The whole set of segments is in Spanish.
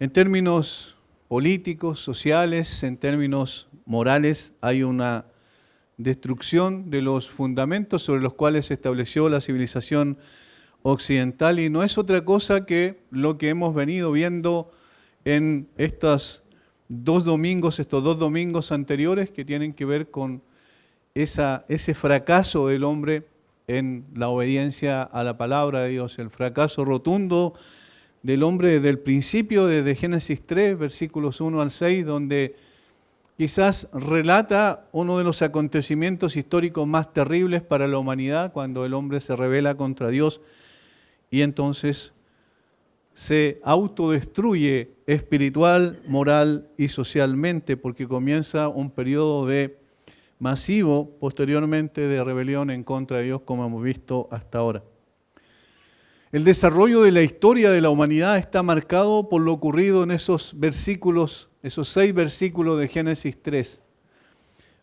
En términos políticos, sociales, en términos morales, hay una destrucción de los fundamentos sobre los cuales se estableció la civilización occidental, y no es otra cosa que lo que hemos venido viendo en estos dos domingos anteriores, que tienen que ver con ese fracaso del hombre en la obediencia a la palabra de Dios, el fracaso rotundo del hombre desde el principio, desde Génesis 3, versículos 1 al 6, donde quizás relata uno de los acontecimientos históricos más terribles para la humanidad, cuando el hombre se rebela contra Dios y entonces se autodestruye espiritual, moral y socialmente, porque comienza un periodo masivo posteriormente de rebelión en contra de Dios, como hemos visto hasta ahora. El desarrollo de la historia de la humanidad está marcado por lo ocurrido en esos 6 versículos de Génesis 3.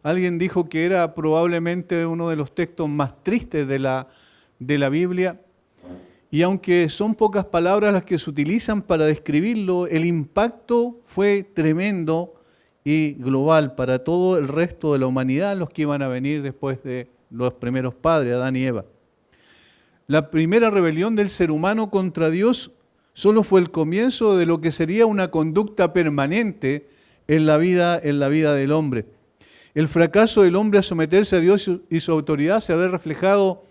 Alguien dijo que era probablemente uno de los textos más tristes de la Biblia, y aunque son pocas palabras las que se utilizan para describirlo, el impacto fue tremendo y global para todo el resto de la humanidad, los que iban a venir después de los primeros padres, Adán y Eva. La primera rebelión del ser humano contra Dios solo fue el comienzo de lo que sería una conducta permanente en la vida del hombre. El fracaso del hombre a someterse a Dios y su autoridad se ve reflejado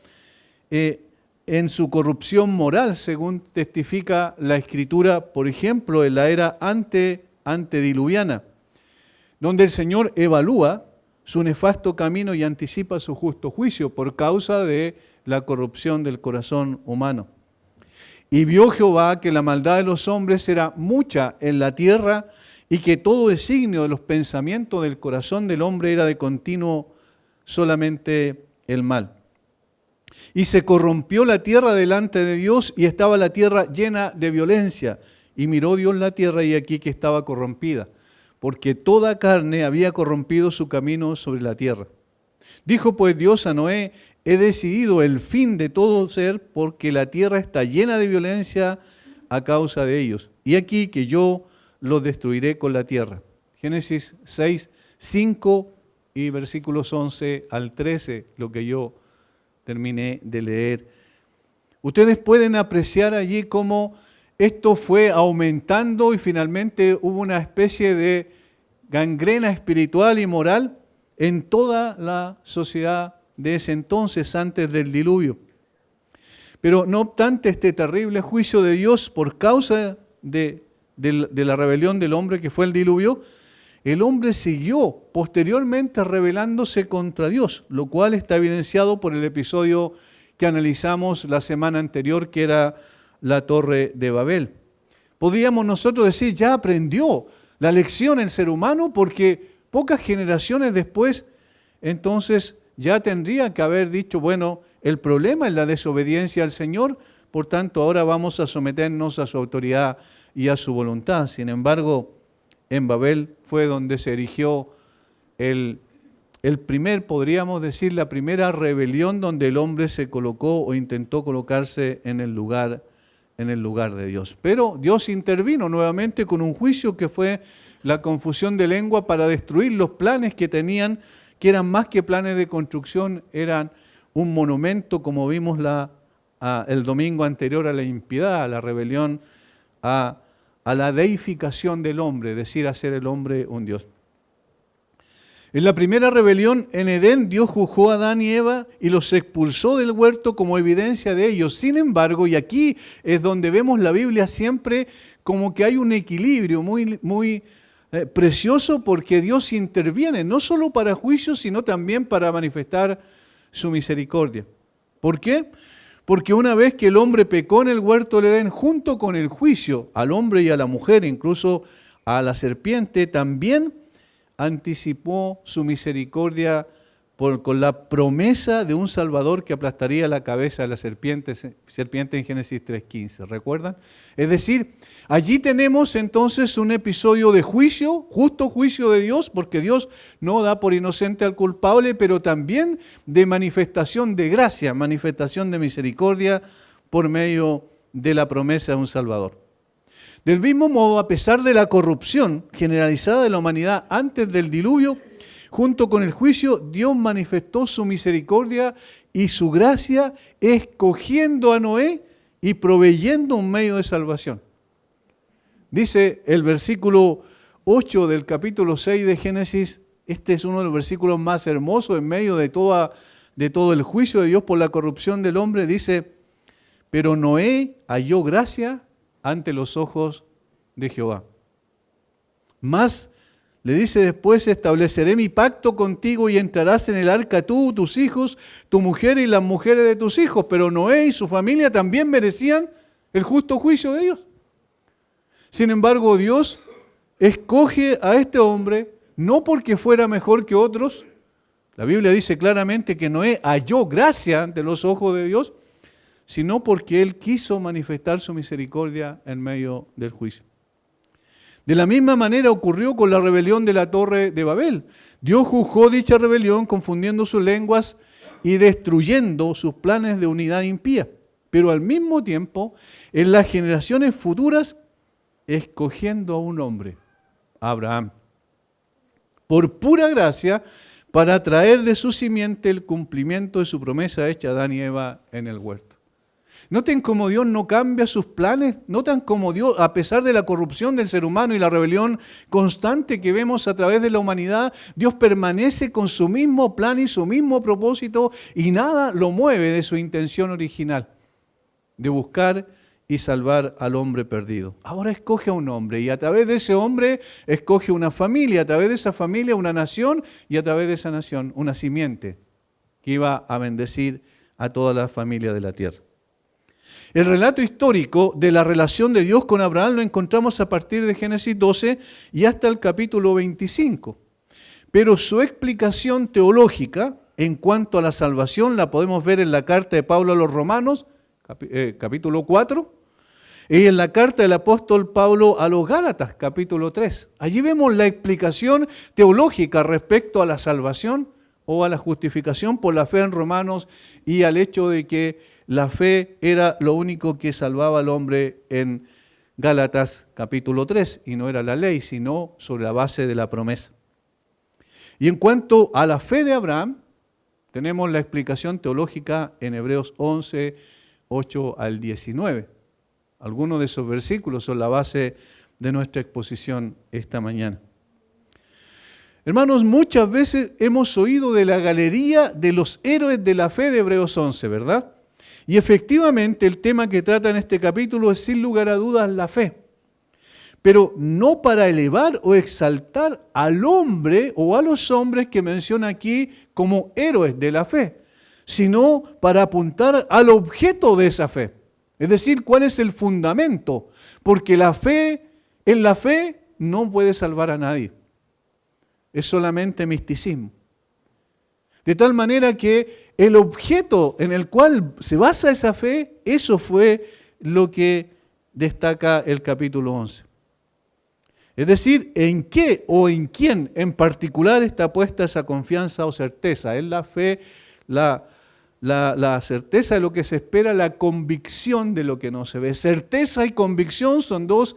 en su corrupción moral, según testifica la Escritura, por ejemplo, en la era antediluviana, donde el Señor evalúa su nefasto camino y anticipa su justo juicio por causa de la corrupción del corazón humano. Y vio Jehová que la maldad de los hombres era mucha en la tierra, y que todo designio de los pensamientos del corazón del hombre era de continuo solamente el mal. Y se corrompió la tierra delante de Dios, y estaba la tierra llena de violencia. Y miró Dios la tierra, y aquí que estaba corrompida, porque toda carne había corrompido su camino sobre la tierra. Dijo pues Dios a Noé: he decidido el fin de todo ser, porque la tierra está llena de violencia a causa de ellos. Y aquí que yo los destruiré con la tierra. Génesis 6, 5 y versículos 11 al 13, lo que yo terminé de leer. Ustedes pueden apreciar allí cómo esto fue aumentando y finalmente hubo una especie de gangrena espiritual y moral en toda la sociedad de ese entonces, antes del diluvio. Pero no obstante este terrible juicio de Dios por causa de la rebelión del hombre, que fue el diluvio, el hombre siguió posteriormente rebelándose contra Dios, lo cual está evidenciado por el episodio que analizamos la semana anterior, que era la Torre de Babel. Podríamos nosotros decir, ya aprendió la lección el ser humano, porque pocas generaciones después, entonces ya tendría que haber dicho, bueno, el problema es la desobediencia al Señor, por tanto ahora vamos a someternos a su autoridad y a su voluntad. Sin embargo, en Babel fue donde se erigió podríamos decir, la primera rebelión, donde el hombre se colocó o intentó colocarse en el lugar de Dios. Pero Dios intervino nuevamente con un juicio que fue la confusión de lengua, para destruir los planes que tenían, que eran más que planes de construcción, eran un monumento, como vimos el domingo anterior, a la impiedad, a la rebelión, a la deificación del hombre, es decir, hacer el hombre un Dios. En la primera rebelión en Edén, Dios juzgó a Adán y Eva y los expulsó del huerto como evidencia de ello. Sin embargo, y aquí es donde vemos la Biblia siempre como que hay un equilibrio muy precioso, porque Dios interviene no solo para juicio, sino también para manifestar su misericordia. ¿Por qué? Porque una vez que el hombre pecó en el huerto del Edén, junto con el juicio al hombre y a la mujer, incluso a la serpiente, también anticipó su misericordia con la promesa de un Salvador que aplastaría la cabeza de la serpiente en Génesis 3:15, ¿recuerdan? Es decir, allí tenemos entonces un episodio de juicio, justo juicio de Dios, porque Dios no da por inocente al culpable, pero también de manifestación de gracia, manifestación de misericordia por medio de la promesa de un Salvador. Del mismo modo, a pesar de la corrupción generalizada de la humanidad antes del diluvio, junto con el juicio, Dios manifestó su misericordia y su gracia, escogiendo a Noé y proveyendo un medio de salvación. Dice el versículo 8 del capítulo 6 de Génesis, este es uno de los versículos más hermosos en medio de todo el juicio de Dios por la corrupción del hombre. Dice, pero Noé halló gracia ante los ojos de Jehová. Más le dice después, estableceré mi pacto contigo y entrarás en el arca tú, tus hijos, tu mujer y las mujeres de tus hijos. Pero Noé y su familia también merecían el justo juicio de Dios. Sin embargo, Dios escoge a este hombre no porque fuera mejor que otros. La Biblia dice claramente que Noé halló gracia ante los ojos de Dios, sino porque Él quiso manifestar su misericordia en medio del juicio. De la misma manera ocurrió con la rebelión de la Torre de Babel. Dios juzgó dicha rebelión confundiendo sus lenguas y destruyendo sus planes de unidad impía. Pero al mismo tiempo, en las generaciones futuras, escogiendo a un hombre, Abraham, por pura gracia, para traer de su simiente el cumplimiento de su promesa hecha a Adán y Eva en el huerto. Noten cómo Dios no cambia sus planes, notan cómo Dios, a pesar de la corrupción del ser humano y la rebelión constante que vemos a través de la humanidad, Dios permanece con su mismo plan y su mismo propósito y nada lo mueve de su intención original de buscar y salvar al hombre perdido. Ahora escoge a un hombre y a través de ese hombre escoge una familia, a través de esa familia una nación y a través de esa nación una simiente que iba a bendecir a toda la familia de la tierra. El relato histórico de la relación de Dios con Abraham lo encontramos a partir de Génesis 12 y hasta el capítulo 25. Pero su explicación teológica en cuanto a la salvación la podemos ver en la carta de Pablo a los Romanos, capítulo 4, y en la carta del apóstol Pablo a los Gálatas, capítulo 3. Allí vemos la explicación teológica respecto a la salvación o a la justificación por la fe en Romanos y al hecho de que la fe era lo único que salvaba al hombre en Gálatas capítulo 3 y no era la ley, sino sobre la base de la promesa. Y en cuanto a la fe de Abraham, tenemos la explicación teológica en Hebreos 11, 8 al 19. Algunos de esos versículos son la base de nuestra exposición esta mañana. Hermanos, muchas veces hemos oído de la galería de los héroes de la fe de Hebreos 11, ¿verdad? Y efectivamente el tema que trata en este capítulo es sin lugar a dudas la fe. Pero no para elevar o exaltar al hombre o a los hombres que menciona aquí como héroes de la fe, sino para apuntar al objeto de esa fe. Es decir, cuál es el fundamento. Porque en la fe no puede salvar a nadie. Es solamente misticismo. De tal manera que el objeto en el cual se basa esa fe, eso fue lo que destaca el capítulo 11. Es decir, ¿en qué o en quién en particular está puesta esa confianza o certeza? En la fe, la certeza de lo que se espera, la convicción de lo que no se ve. Certeza y convicción son dos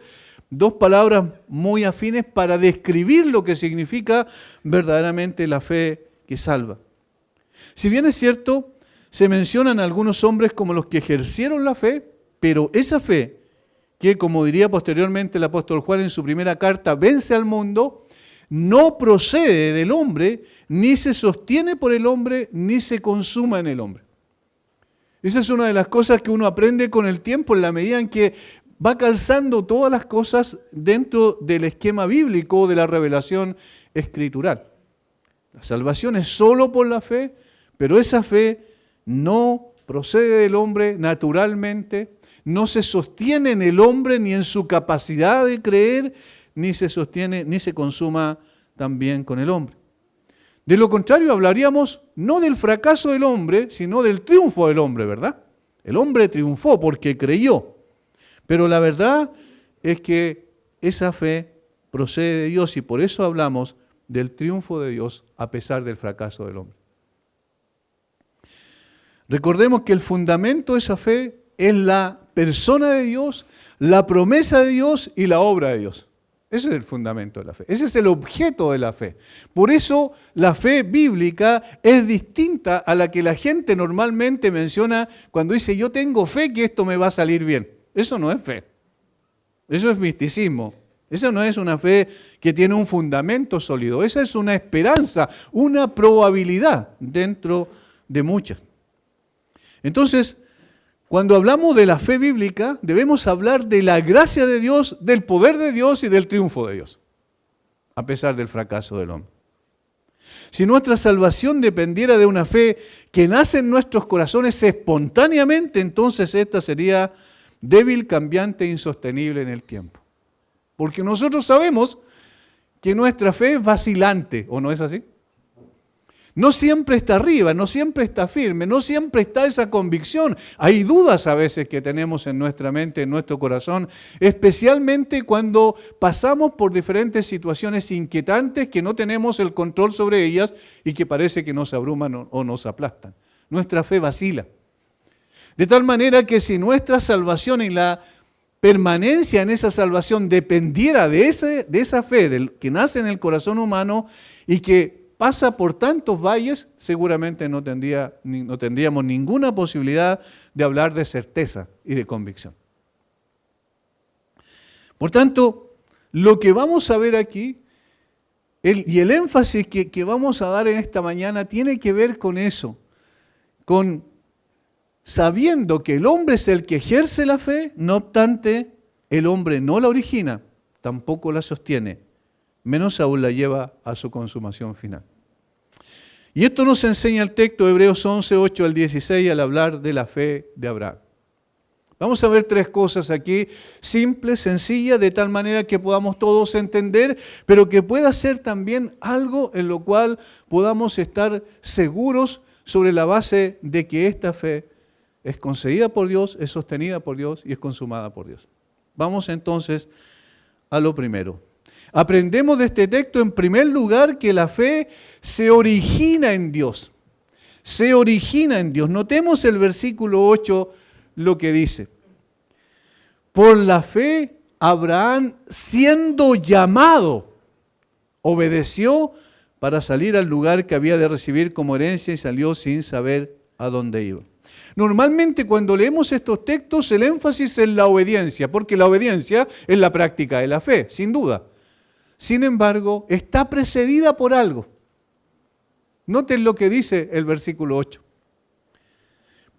palabras muy afines para describir lo que significa verdaderamente la fe que salva. Si bien es cierto, se mencionan algunos hombres como los que ejercieron la fe, pero esa fe, que como diría posteriormente el apóstol Juan en su primera carta, vence al mundo, no procede del hombre, ni se sostiene por el hombre, ni se consuma en el hombre. Esa es una de las cosas que uno aprende con el tiempo, en la medida en que va calzando todas las cosas dentro del esquema bíblico de la revelación escritural. La salvación es solo por la fe, pero esa fe no procede del hombre naturalmente, no se sostiene en el hombre ni en su capacidad de creer, ni se sostiene, ni se consuma también con el hombre. De lo contrario, hablaríamos no del fracaso del hombre, sino del triunfo del hombre, ¿verdad? El hombre triunfó porque creyó, pero la verdad es que esa fe procede de Dios y por eso hablamos del triunfo de Dios a pesar del fracaso del hombre. Recordemos que el fundamento de esa fe es la persona de Dios, la promesa de Dios y la obra de Dios. Ese es el fundamento de la fe. Ese es el objeto de la fe. Por eso la fe bíblica es distinta a la que la gente normalmente menciona cuando dice yo tengo fe que esto me va a salir bien. Eso no es fe. Eso es misticismo. Esa no es una fe que tiene un fundamento sólido. Esa es una esperanza, una probabilidad dentro de muchas. Entonces, cuando hablamos de la fe bíblica, debemos hablar de la gracia de Dios, del poder de Dios y del triunfo de Dios, a pesar del fracaso del hombre. Si nuestra salvación dependiera de una fe que nace en nuestros corazones espontáneamente, entonces esta sería débil, cambiante e insostenible en el tiempo. Porque nosotros sabemos que nuestra fe es vacilante, ¿o no es así? No siempre está arriba, no siempre está firme, no siempre está esa convicción. Hay dudas a veces que tenemos en nuestra mente, en nuestro corazón, especialmente cuando pasamos por diferentes situaciones inquietantes que no tenemos el control sobre ellas y que parece que nos abruman o nos aplastan. Nuestra fe vacila. De tal manera que si nuestra salvación y la permanencia en esa salvación dependiera de esa fe que nace en el corazón humano y que pasa por tantos valles, seguramente no tendríamos ninguna posibilidad de hablar de certeza y de convicción. Por tanto, lo que vamos a ver aquí y el énfasis que vamos a dar en esta mañana tiene que ver con eso, con sabiendo que el hombre es el que ejerce la fe, no obstante, el hombre no la origina, tampoco la sostiene, menos aún la lleva a su consumación final. Y esto nos enseña el texto de Hebreos 11, 8 al 16 al hablar de la fe de Abraham. Vamos a ver tres cosas aquí, simples, sencillas, de tal manera que podamos todos entender, pero que pueda ser también algo en lo cual podamos estar seguros sobre la base de que esta fe es concedida por Dios, es sostenida por Dios y es consumada por Dios. Vamos entonces a lo primero. Aprendemos de este texto en primer lugar que la fe se origina en Dios. Se origina en Dios. Notemos el versículo 8 lo que dice. Por la fe Abraham, siendo llamado, obedeció para salir al lugar que había de recibir como herencia y salió sin saber a dónde iba. Normalmente cuando leemos estos textos el énfasis es en la obediencia, porque la obediencia es la práctica de la fe, sin duda. Sin embargo, está precedida por algo. Noten lo que dice el versículo 8.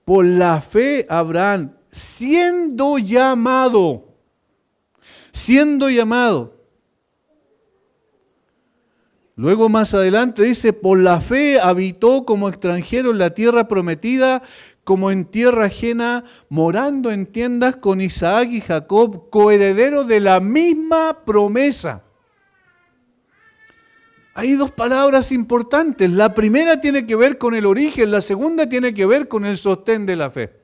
Por la fe Abraham, siendo llamado. Luego más adelante dice, por la fe habitó como extranjero en la tierra prometida, como en tierra ajena, morando en tiendas con Isaac y Jacob, coherederos de la misma promesa. Hay dos palabras importantes. La primera tiene que ver con el origen, la segunda tiene que ver con el sostén de la fe.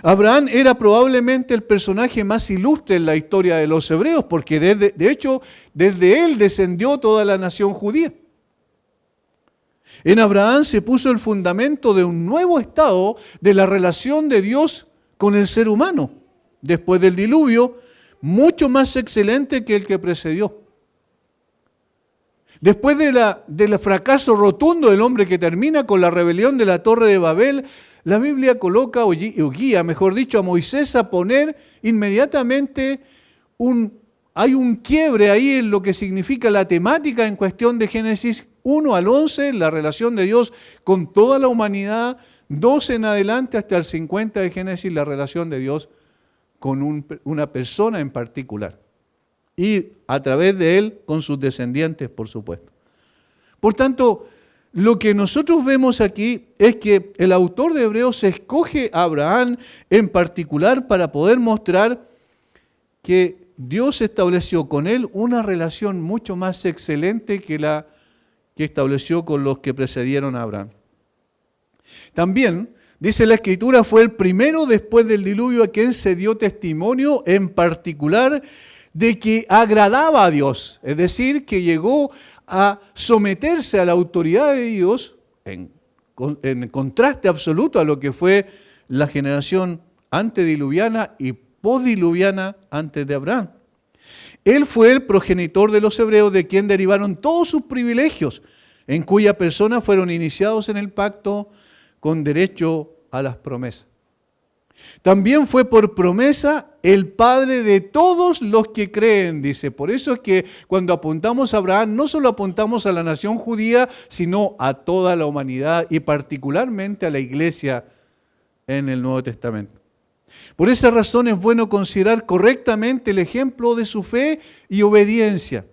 Abraham era probablemente el personaje más ilustre en la historia de los hebreos, porque de hecho desde él descendió toda la nación judía. En Abraham se puso el fundamento de un nuevo estado de la relación de Dios con el ser humano, después del diluvio, mucho más excelente que el que precedió. Después del fracaso rotundo del hombre que termina con la rebelión de la Torre de Babel, la Biblia coloca o guía, mejor dicho, a Moisés a poner inmediatamente hay un quiebre ahí en lo que significa la temática en cuestión de Génesis 1 al 11, la relación de Dios con toda la humanidad, 12 en adelante hasta el 50 de Génesis, la relación de Dios con una persona en particular. Y a través de él con sus descendientes, por supuesto. Por tanto, lo que nosotros vemos aquí es que el autor de Hebreos escoge a Abraham en particular para poder mostrar que Dios estableció con él una relación mucho más excelente que la que estableció con los que precedieron a Abraham. También, dice la Escritura, fue el primero después del diluvio a quien se dio testimonio en particular de que agradaba a Dios, es decir, que llegó a someterse a la autoridad de Dios en contraste absoluto a lo que fue la generación antediluviana y postdiluviana antes de Abraham. Él fue el progenitor de los hebreos, de quien derivaron todos sus privilegios, en cuya persona fueron iniciados en el pacto con derecho a las promesas. También fue por promesa el padre de todos los que creen, dice. Por eso es que cuando apuntamos a Abraham, no solo apuntamos a la nación judía, sino a toda la humanidad y particularmente a la iglesia en el Nuevo Testamento. Por esa razón es bueno considerar correctamente el ejemplo de su fe y obediencia.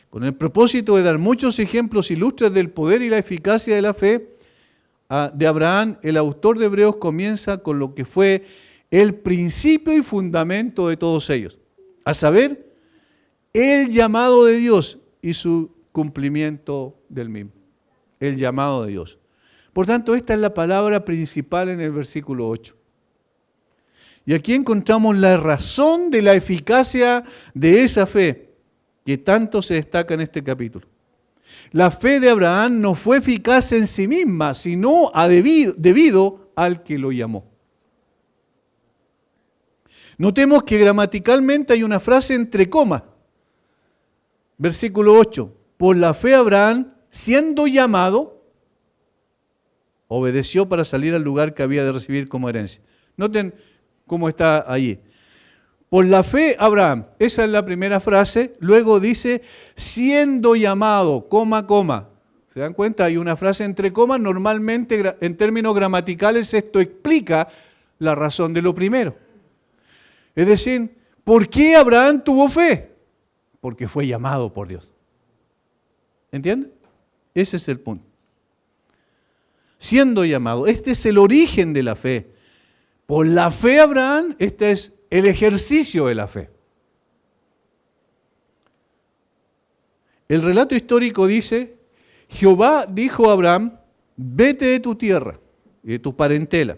Con el propósito de dar muchos ejemplos ilustres del poder y la eficacia de la fe de Abraham, el autor de Hebreos comienza con lo que fue el principio y fundamento de todos ellos, a saber, el llamado de Dios y su cumplimiento del mismo. El llamado de Dios. Por tanto, esta es la palabra principal en el versículo 8. Y aquí encontramos la razón de la eficacia de esa fe que tanto se destaca en este capítulo. La fe de Abraham no fue eficaz en sí misma, sino debido al que lo llamó. Notemos que gramaticalmente hay una frase entre comas. Versículo 8. Por la fe Abraham, siendo llamado, obedeció para salir al lugar que había de recibir como herencia. Noten cómo está allí. Por la fe Abraham, esa es la primera frase, luego dice, siendo llamado, coma, coma. ¿Se dan cuenta? Hay una frase entre comas, normalmente en términos gramaticales esto explica la razón de lo primero. Es decir, ¿por qué Abraham tuvo fe? Porque fue llamado por Dios. ¿Entienden? Ese es el punto. Siendo llamado, este es el origen de la fe. Por la fe Abraham, este es el ejercicio de la fe. El relato histórico dice, Jehová dijo a Abraham, vete de tu tierra y de tu parentela.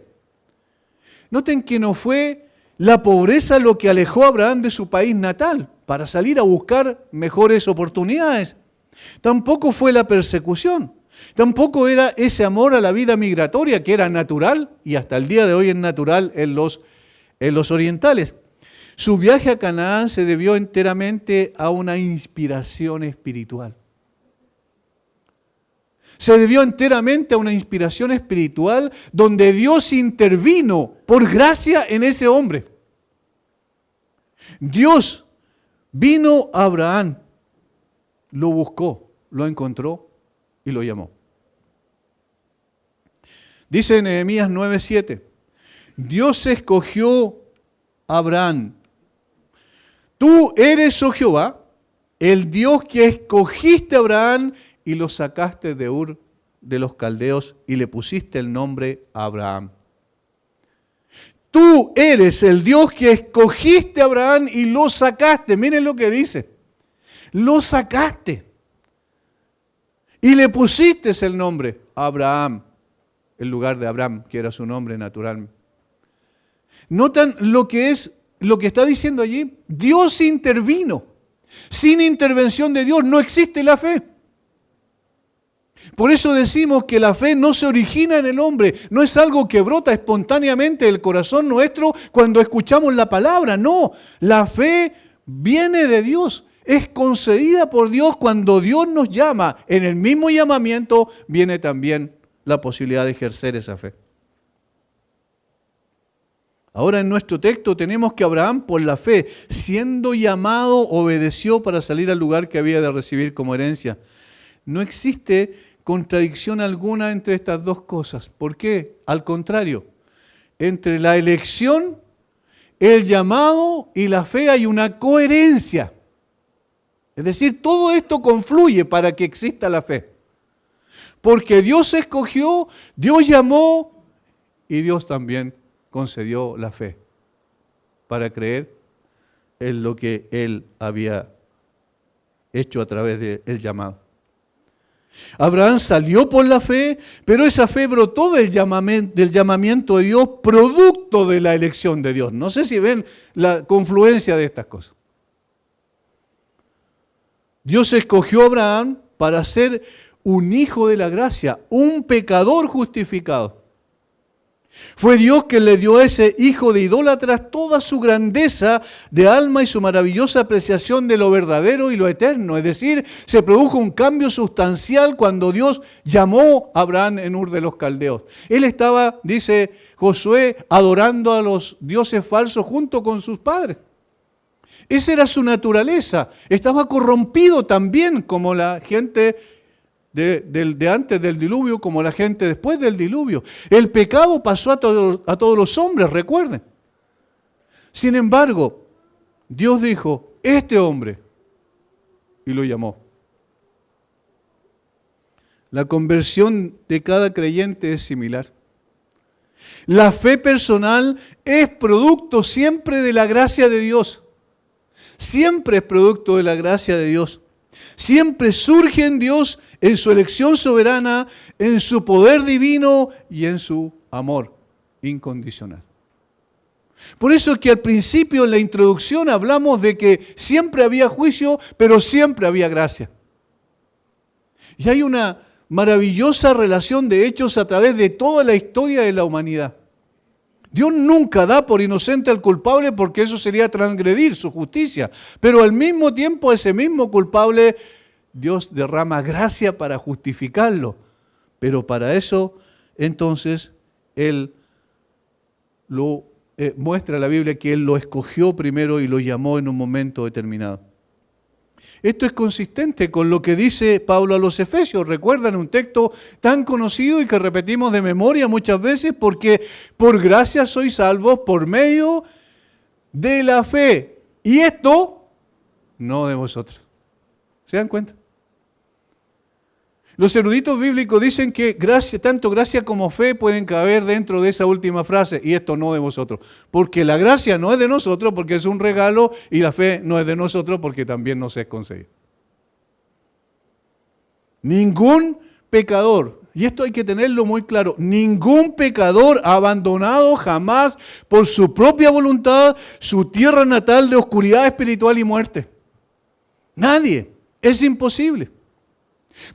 Noten que no fue la pobreza lo que alejó a Abraham de su país natal para salir a buscar mejores oportunidades. Tampoco fue la persecución. Tampoco era ese amor a la vida migratoria que era natural y hasta el día de hoy es natural en los orientales. Su viaje a Canaán se debió enteramente a una inspiración espiritual. Se debió enteramente a una inspiración espiritual donde Dios intervino por gracia en ese hombre. Dios vino a Abraham, lo buscó, lo encontró y lo llamó. Dice en Nehemías 9:7, Dios escogió a Abraham. Tú eres, oh Jehová, el Dios que escogiste a Abraham y lo sacaste de Ur de los caldeos y le pusiste el nombre Abraham. Tú eres el Dios que escogiste a Abraham y lo sacaste. Miren lo que dice. Lo sacaste. Y le pusiste el nombre Abraham, en lugar de Abraham, que era su nombre natural. ¿Notan lo que está diciendo allí? Dios intervino. Sin intervención de Dios no existe la fe. Por eso decimos que la fe no se origina en el hombre, no es algo que brota espontáneamente del corazón nuestro cuando escuchamos la palabra. No, la fe viene de Dios. Es concedida por Dios cuando Dios nos llama. En el mismo llamamiento viene también la posibilidad de ejercer esa fe. Ahora en nuestro texto tenemos que Abraham por la fe, siendo llamado, obedeció para salir al lugar que había de recibir como herencia. No existe contradicción alguna entre estas dos cosas. ¿Por qué? Al contrario, entre la elección, el llamado y la fe hay una coherencia. Es decir, todo esto confluye para que exista la fe. Porque Dios escogió, Dios llamó y Dios también concedió la fe para creer en lo que Él había hecho a través del llamado. Abraham salió por la fe, pero esa fe brotó del llamamiento de Dios, producto de la elección de Dios. No sé si ven la confluencia de estas cosas. Dios escogió a Abraham para ser un hijo de la gracia, un pecador justificado. Fue Dios quien le dio a ese hijo de idólatras toda su grandeza de alma y su maravillosa apreciación de lo verdadero y lo eterno. Es decir, se produjo un cambio sustancial cuando Dios llamó a Abraham en Ur de los Caldeos. Él estaba, dice Josué, adorando a los dioses falsos junto con sus padres. Esa era su naturaleza. Estaba corrompido también como la gente de antes del diluvio, como la gente después del diluvio. El pecado pasó a todos los hombres, recuerden. Sin embargo, Dios dijo, este hombre, y lo llamó. La conversión de cada creyente es similar. La fe personal es producto siempre de la gracia de Dios. Siempre es producto de la gracia de Dios. Siempre surge en Dios, en su elección soberana, en su poder divino y en su amor incondicional. Por eso es que al principio en la introducción hablamos de que siempre había juicio, pero siempre había gracia. Y hay una maravillosa relación de hechos a través de toda la historia de la humanidad. Dios nunca da por inocente al culpable porque eso sería transgredir su justicia. Pero al mismo tiempo ese mismo culpable, Dios derrama gracia para justificarlo. Pero para eso, entonces, Él lo muestra la Biblia que Él lo escogió primero y lo llamó en un momento determinado. Esto es consistente con lo que dice Pablo a los Efesios. Recuerdan un texto tan conocido y que repetimos de memoria muchas veces porque por gracia sois salvos por medio de la fe. Y esto no de vosotros. ¿Se dan cuenta? Los eruditos bíblicos dicen que tanto gracia como fe pueden caber dentro de esa última frase, y esto no de vosotros. Porque la gracia no es de nosotros porque es un regalo, y la fe no es de nosotros porque también nos es concedida. Ningún pecador, y esto hay que tenerlo muy claro, ningún pecador ha abandonado jamás por su propia voluntad su tierra natal de oscuridad espiritual y muerte. Nadie, es imposible.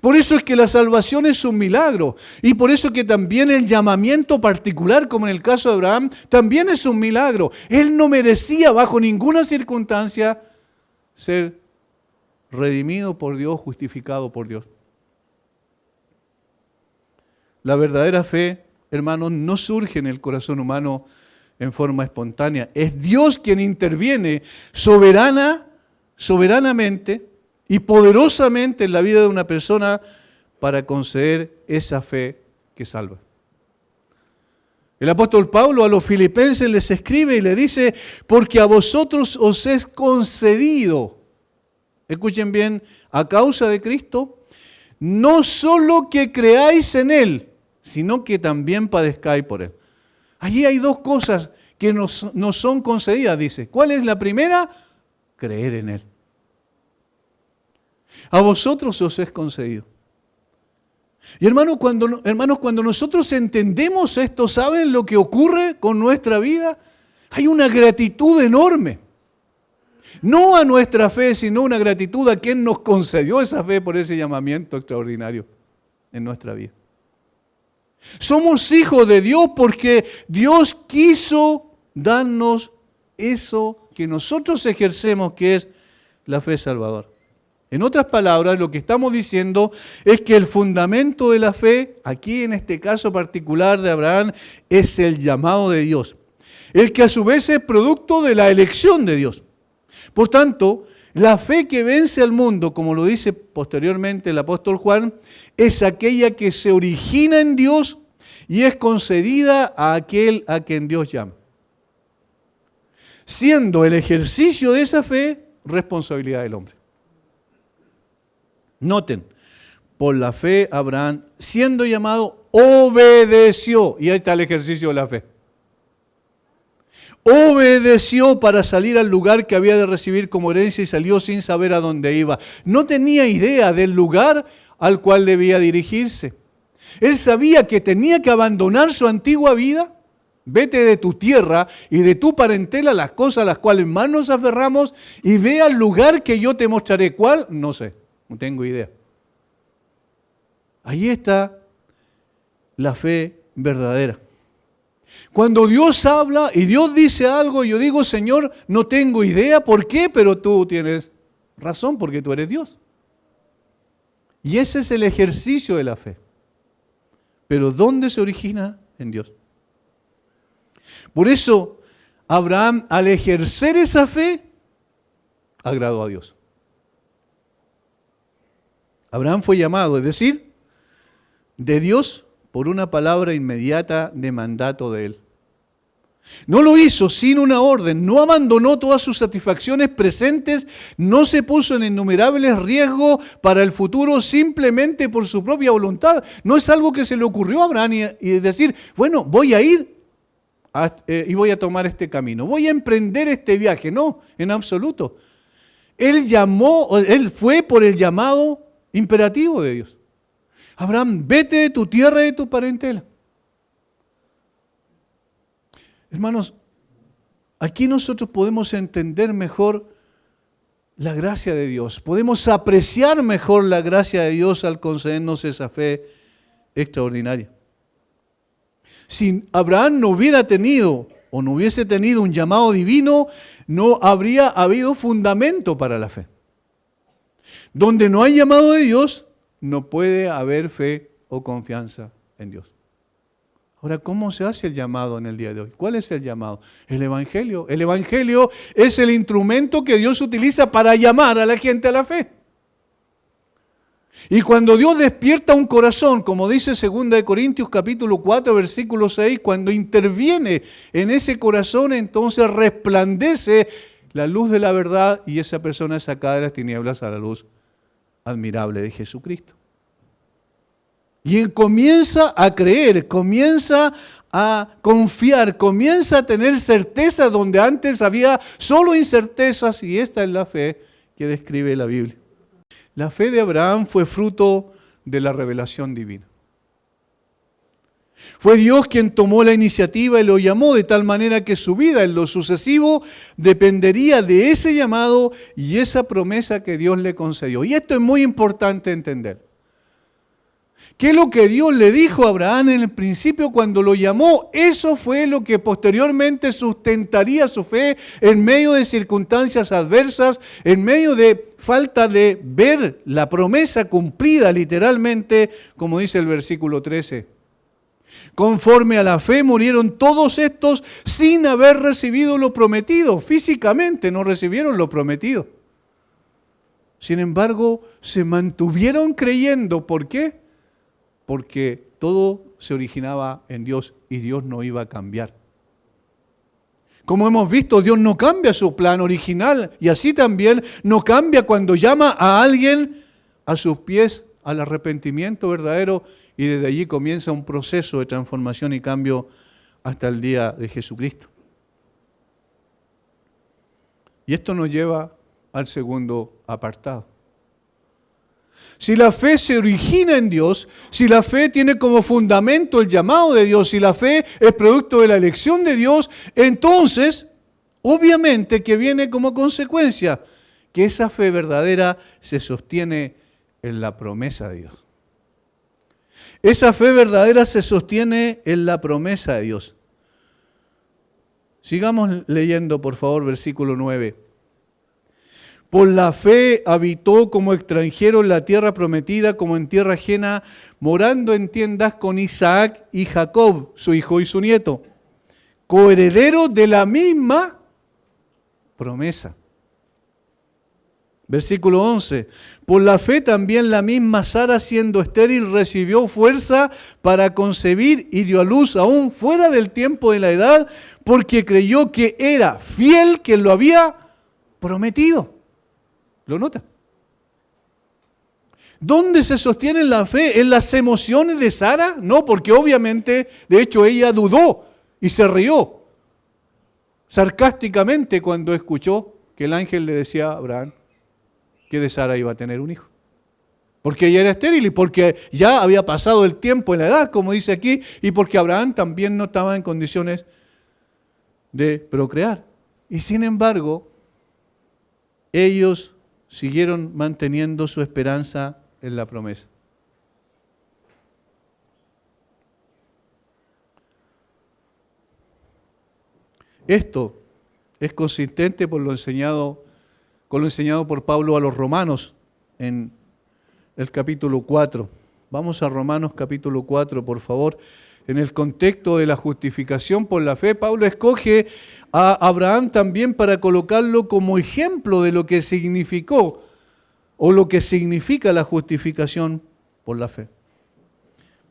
Por eso es que la salvación es un milagro y por eso es que también el llamamiento particular, como en el caso de Abraham, también es un milagro. Él no merecía bajo ninguna circunstancia ser redimido por Dios, justificado por Dios. La verdadera fe, hermanos, no surge en el corazón humano en forma espontánea. Es Dios quien interviene soberanamente y poderosamente en la vida de una persona para conceder esa fe que salva. El apóstol Pablo a los filipenses les escribe y le dice, porque a vosotros os es concedido, escuchen bien, a causa de Cristo, no solo que creáis en Él, sino que también padezcáis por Él. Allí hay dos cosas que nos son concedidas, dice. ¿Cuál es la primera? Creer en Él. A vosotros os es concedido. Y hermanos, cuando nosotros entendemos esto, ¿saben lo que ocurre con nuestra vida? Hay una gratitud enorme. No a nuestra fe, sino una gratitud a quien nos concedió esa fe por ese llamamiento extraordinario en nuestra vida. Somos hijos de Dios porque Dios quiso darnos eso que nosotros ejercemos, que es la fe salvadora. En otras palabras, lo que estamos diciendo es que el fundamento de la fe, aquí en este caso particular de Abraham, es el llamado de Dios, el que a su vez es producto de la elección de Dios. Por tanto, la fe que vence al mundo, como lo dice posteriormente el apóstol Juan, es aquella que se origina en Dios y es concedida a aquel a quien Dios llama. Siendo el ejercicio de esa fe responsabilidad del hombre. Noten, por la fe Abraham, siendo llamado, obedeció. Y ahí está el ejercicio de la fe. Obedeció para salir al lugar que había de recibir como herencia y salió sin saber a dónde iba. No tenía idea del lugar al cual debía dirigirse. Él sabía que tenía que abandonar su antigua vida. Vete de tu tierra y de tu parentela, las cosas a las cuales más nos aferramos, y ve al lugar que yo te mostraré. ¿Cuál? No sé, no tengo idea. Ahí está la fe verdadera. Cuando Dios habla y Dios dice algo, yo digo, Señor, no tengo idea por qué, pero tú tienes razón porque tú eres Dios. Y ese es el ejercicio de la fe. Pero ¿dónde se origina? En Dios. Por eso, Abraham, al ejercer esa fe, agradó a Dios. Abraham fue llamado, es decir, de Dios por una palabra inmediata de mandato de él. No lo hizo sin una orden, no abandonó todas sus satisfacciones presentes, no se puso en innumerables riesgos para el futuro simplemente por su propia voluntad. No es algo que se le ocurrió a Abraham y decir, bueno, voy a ir y voy a tomar este camino, voy a emprender este viaje. No, en absoluto. Él fue por el llamado imperativo de Dios. Abraham, vete de tu tierra y de tu parentela. Hermanos, aquí nosotros podemos entender mejor la gracia de Dios. Podemos apreciar mejor la gracia de Dios al concedernos esa fe extraordinaria. Si Abraham no hubiera tenido o no hubiese tenido un llamado divino, no habría habido fundamento para la fe. Donde no hay llamado de Dios, no puede haber fe o confianza en Dios. Ahora, ¿cómo se hace el llamado en el día de hoy? ¿Cuál es el llamado? El Evangelio. El Evangelio es el instrumento que Dios utiliza para llamar a la gente a la fe. Y cuando Dios despierta un corazón, como dice 2 Corintios capítulo 4, versículo 6, cuando interviene en ese corazón, entonces resplandece la luz de la verdad y esa persona es sacada de las tinieblas a la luz admirable de Jesucristo. Y él comienza a creer, comienza a confiar, comienza a tener certeza donde antes había solo incertezas, y esta es la fe que describe la Biblia. La fe de Abraham fue fruto de la revelación divina. Fue Dios quien tomó la iniciativa y lo llamó de tal manera que su vida en lo sucesivo dependería de ese llamado y esa promesa que Dios le concedió. Y esto es muy importante entender. ¿Qué es lo que Dios le dijo a Abraham en el principio cuando lo llamó? Eso fue lo que posteriormente sustentaría su fe en medio de circunstancias adversas, en medio de falta de ver la promesa cumplida literalmente, como dice el versículo 13. Conforme a la fe murieron todos estos sin haber recibido lo prometido. Físicamente no recibieron lo prometido. Sin embargo, se mantuvieron creyendo. ¿Por qué? Porque todo se originaba en Dios y Dios no iba a cambiar. Como hemos visto, Dios no cambia su plan original y así también no cambia cuando llama a alguien a sus pies al arrepentimiento verdadero y desde allí comienza un proceso de transformación y cambio hasta el día de Jesucristo. Y esto nos lleva al segundo apartado. Si la fe se origina en Dios, si la fe tiene como fundamento el llamado de Dios, si la fe es producto de la elección de Dios, entonces, obviamente que viene como consecuencia que esa fe verdadera se sostiene en la promesa de Dios. Esa fe verdadera se sostiene en la promesa de Dios. Sigamos leyendo, por favor, versículo 9. Por la fe habitó como extranjero en la tierra prometida, como en tierra ajena, morando en tiendas con Isaac y Jacob, su hijo y su nieto, coherederos de la misma promesa. Versículo 11. Por la fe también la misma Sara, siendo estéril, recibió fuerza para concebir y dio a luz aún fuera del tiempo de la edad, porque creyó que era fiel quien lo había prometido. ¿Lo nota? ¿Dónde se sostiene la fe? ¿En las emociones de Sara? No, porque obviamente, de hecho, ella dudó y se rió sarcásticamente cuando escuchó que el ángel le decía a Abraham que de Sara iba a tener un hijo. Porque ella era estéril y porque ya había pasado el tiempo en la edad, como dice aquí, y porque Abraham también no estaba en condiciones de procrear. Y sin embargo, ellos siguieron manteniendo su esperanza en la promesa. Esto es consistente con lo enseñado por Pablo a los romanos en el capítulo 4. Vamos a Romanos capítulo 4, por favor. En el contexto de la justificación por la fe, Pablo escoge a Abraham también para colocarlo como ejemplo de lo que significó o lo que significa la justificación por la fe.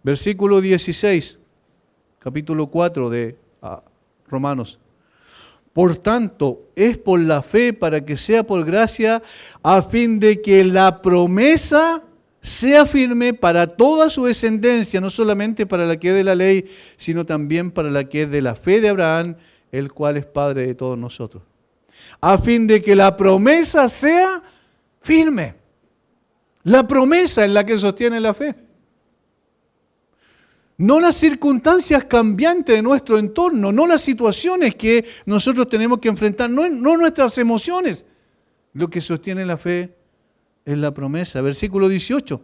Versículo 16, capítulo 4 de Romanos. Por tanto, es por la fe para que sea por gracia, a fin de que la promesa sea firme para toda su descendencia, no solamente para la que es de la ley, sino también para la que es de la fe de Abraham, el cual es Padre de todos nosotros. A fin de que la promesa sea firme. La promesa es la que sostiene la fe. No las circunstancias cambiantes de nuestro entorno, no las situaciones que nosotros tenemos que enfrentar, no nuestras emociones. Lo que sostiene la fe es la promesa. Versículo 18.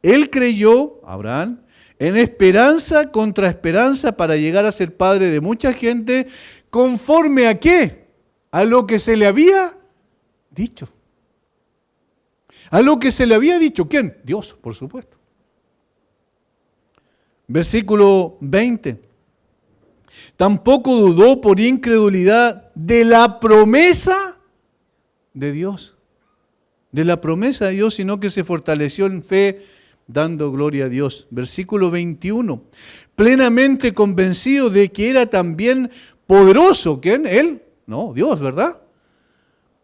Él creyó, Abraham, en esperanza contra esperanza para llegar a ser padre de mucha gente, ¿conforme a qué? A lo que se le había dicho. A lo que se le había dicho, ¿quién? Dios, por supuesto. Versículo 20. Tampoco dudó por incredulidad de la promesa de Dios. De la promesa de Dios, sino que se fortaleció en fe, dando gloria a Dios. Versículo 21. Plenamente convencido de que era también poderoso. ¿Quién? Él. No, Dios, ¿verdad?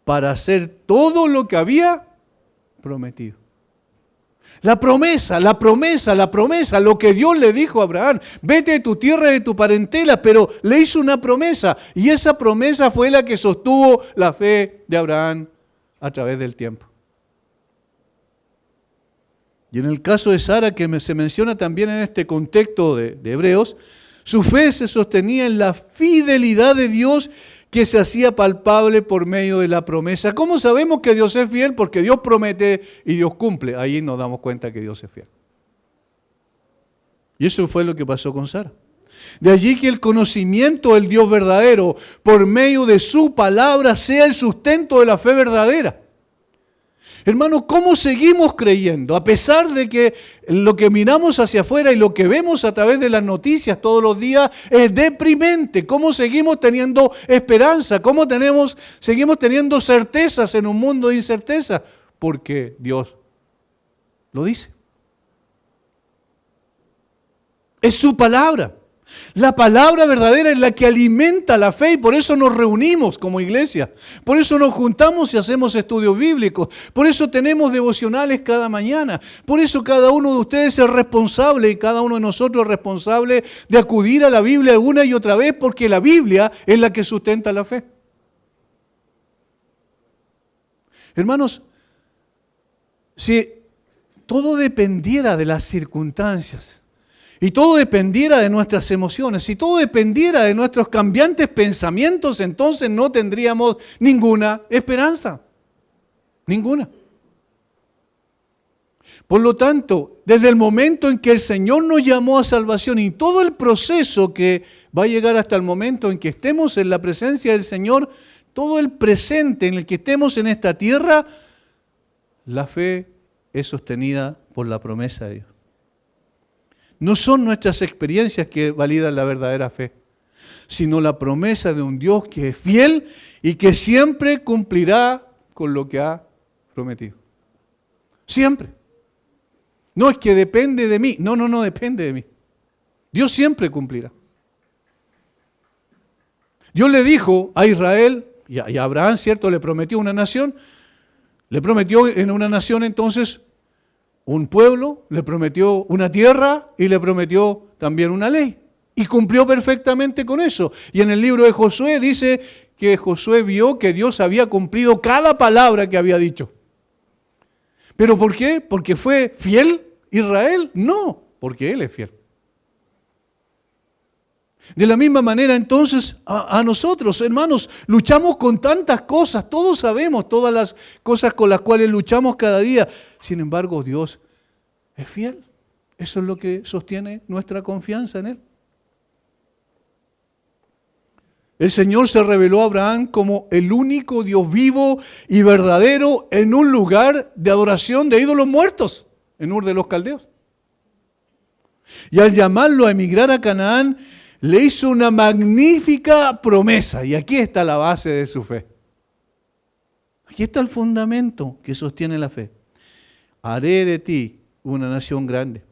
Para hacer todo lo que había prometido. La promesa, lo que Dios le dijo a Abraham, vete de tu tierra y de tu parentela, pero le hizo una promesa, y esa promesa fue la que sostuvo la fe de Abraham a través del tiempo. Y en el caso de Sara, que se menciona también en este contexto de Hebreos, su fe se sostenía en la fidelidad de Dios que se hacía palpable por medio de la promesa. ¿Cómo sabemos que Dios es fiel? Porque Dios promete y Dios cumple. Ahí nos damos cuenta que Dios es fiel. Y eso fue lo que pasó con Sara. De allí que el conocimiento del Dios verdadero por medio de su palabra sea el sustento de la fe verdadera. Hermanos, ¿cómo seguimos creyendo? A pesar de que lo que miramos hacia afuera y lo que vemos a través de las noticias todos los días es deprimente. ¿Cómo seguimos teniendo esperanza? ¿Cómo seguimos teniendo certezas en un mundo de incerteza? Porque Dios lo dice. Es su palabra. La palabra verdadera es la que alimenta la fe y por eso nos reunimos como iglesia. Por eso nos juntamos y hacemos estudios bíblicos. Por eso tenemos devocionales cada mañana. Por eso cada uno de ustedes es responsable y cada uno de nosotros es responsable de acudir a la Biblia una y otra vez porque la Biblia es la que sustenta la fe. Hermanos, si todo dependiera de las circunstancias, y todo dependiera de nuestras emociones, si todo dependiera de nuestros cambiantes pensamientos, entonces no tendríamos ninguna esperanza. Ninguna. Por lo tanto, desde el momento en que el Señor nos llamó a salvación y todo el proceso que va a llegar hasta el momento en que estemos en la presencia del Señor, todo el presente en el que estemos en esta tierra, la fe es sostenida por la promesa de Dios. No son nuestras experiencias que validan la verdadera fe, sino la promesa de un Dios que es fiel y que siempre cumplirá con lo que ha prometido. Siempre. No es que depende de mí. No depende de mí. Dios siempre cumplirá. Dios le dijo a Israel y a Abraham, ¿cierto? Le prometió una nación. Le prometió en una nación entonces un pueblo, le prometió una tierra y le prometió también una ley. Y cumplió perfectamente con eso. Y en el libro de Josué dice que Josué vio que Dios había cumplido cada palabra que había dicho. ¿Pero por qué? ¿Porque fue fiel Israel? No, porque Él es fiel. De la misma manera entonces a nosotros, hermanos, luchamos con tantas cosas, todos sabemos todas las cosas con las cuales luchamos cada día. Sin embargo, Dios es fiel. Eso es lo que sostiene nuestra confianza en Él. El Señor se reveló a Abraham como el único Dios vivo y verdadero en un lugar de adoración de ídolos muertos, en Ur de los Caldeos. Y al llamarlo a emigrar a Canaán, le hizo una magnífica promesa. Y aquí está la base de su fe. Aquí está el fundamento que sostiene la fe. Haré de ti una nación grande.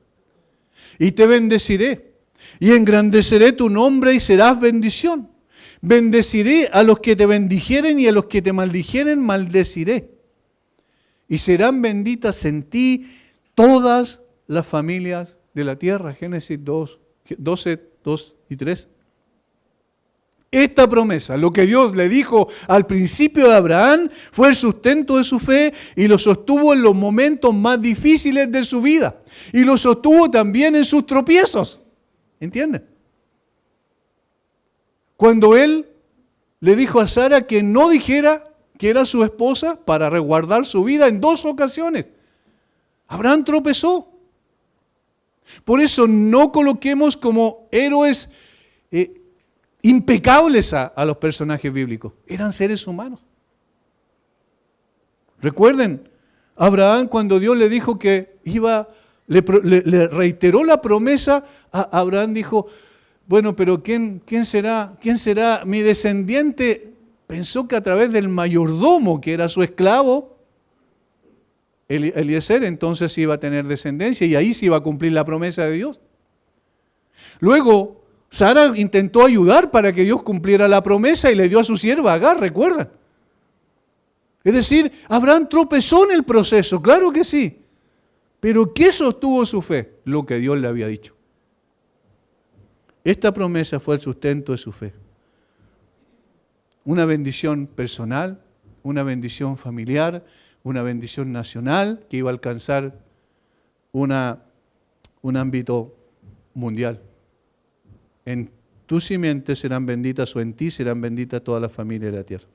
Y te bendeciré. Y engrandeceré tu nombre y serás bendición. Bendeciré a los que te bendijeren y a los que te maldijeren maldeciré. Y serán benditas en ti todas las familias de la tierra. Génesis 12, 2 y 3. Esta promesa, lo que Dios le dijo al principio de Abraham, fue el sustento de su fe y lo sostuvo en los momentos más difíciles de su vida. Y lo sostuvo también en sus tropiezos. ¿Entienden? Cuando él le dijo a Sara que no dijera que era su esposa para resguardar su vida en 2 ocasiones, Abraham tropezó. Por eso no coloquemos como héroes impecables a los personajes bíblicos. Eran seres humanos. Recuerden, Abraham cuando Dios le dijo que le reiteró la promesa, Abraham dijo, bueno, pero ¿quién será mi descendiente? Pensó que a través del mayordomo, que era su esclavo, Eliezer, entonces iba a tener descendencia y ahí se iba a cumplir la promesa de Dios. Luego, Sara intentó ayudar para que Dios cumpliera la promesa y le dio a su sierva Agar, ¿recuerdan? Es decir, Abraham tropezó en el proceso, claro que sí. Pero ¿qué sostuvo su fe? Lo que Dios le había dicho. Esta promesa fue el sustento de su fe. Una bendición personal, una bendición familiar, una bendición nacional que iba a alcanzar un ámbito mundial. En tu simiente serán benditas o en ti serán benditas todas las familias de la tierra.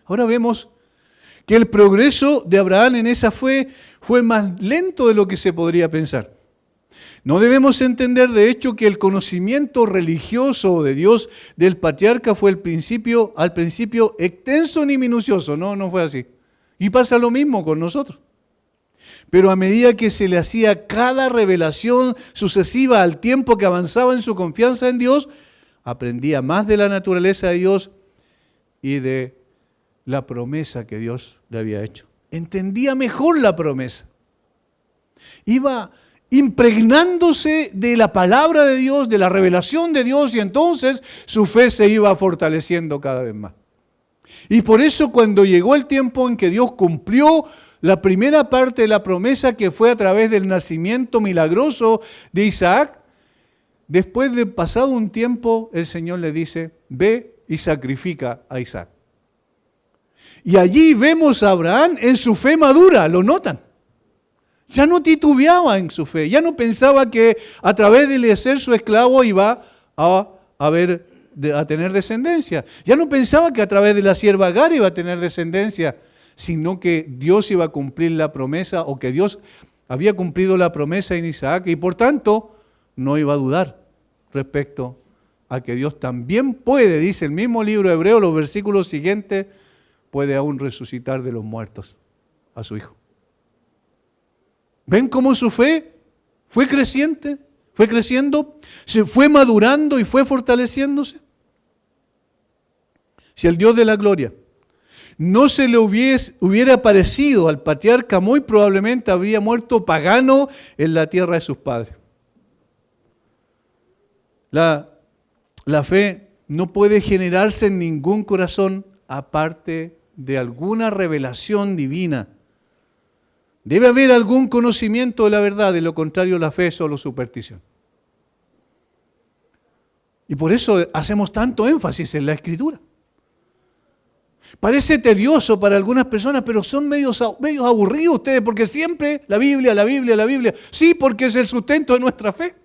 Ahora vemos que el progreso de Abraham en esa fe fue más lento de lo que se podría pensar. No debemos entender, de hecho, que el conocimiento religioso de Dios del patriarca fue al principio extenso ni minucioso. No fue así. Y pasa lo mismo con nosotros. Pero a medida que se le hacía cada revelación sucesiva al tiempo que avanzaba en su confianza en Dios, aprendía más de la naturaleza de Dios y de la promesa que Dios le había hecho. Entendía mejor la promesa. Iba impregnándose de la palabra de Dios, de la revelación de Dios, y entonces su fe se iba fortaleciendo cada vez más. Y por eso cuando llegó el tiempo en que Dios cumplió la primera parte de la promesa, que fue a través del nacimiento milagroso de Isaac, después de pasado un tiempo, el Señor le dice, ve y sacrifica a Isaac. Y allí vemos a Abraham en su fe madura, ¿lo notan? Ya no titubeaba en su fe, ya no pensaba que a través de Eliezer su esclavo iba a tener descendencia. Ya no pensaba que a través de la sierva Agar iba a tener descendencia, sino que Dios iba a cumplir la promesa, o que Dios había cumplido la promesa en Isaac, y por tanto no iba a dudar respecto a que Dios también puede, dice el mismo libro de Hebreos, los versículos siguientes, puede aún resucitar de los muertos a su hijo. ¿Ven cómo su fe fue creciente? Fue creciendo, se fue madurando y fue fortaleciéndose. Si el Dios de la gloria no se le hubiera aparecido al patriarca, muy probablemente habría muerto pagano en la tierra de sus padres. La fe no puede generarse en ningún corazón aparte de alguna revelación divina. Debe haber algún conocimiento de la verdad, de lo contrario la fe es solo superstición. Y por eso hacemos tanto énfasis en la Escritura. Parece tedioso para algunas personas, pero son medios aburridos ustedes, porque siempre la Biblia. Sí, porque es el sustento de nuestra fe.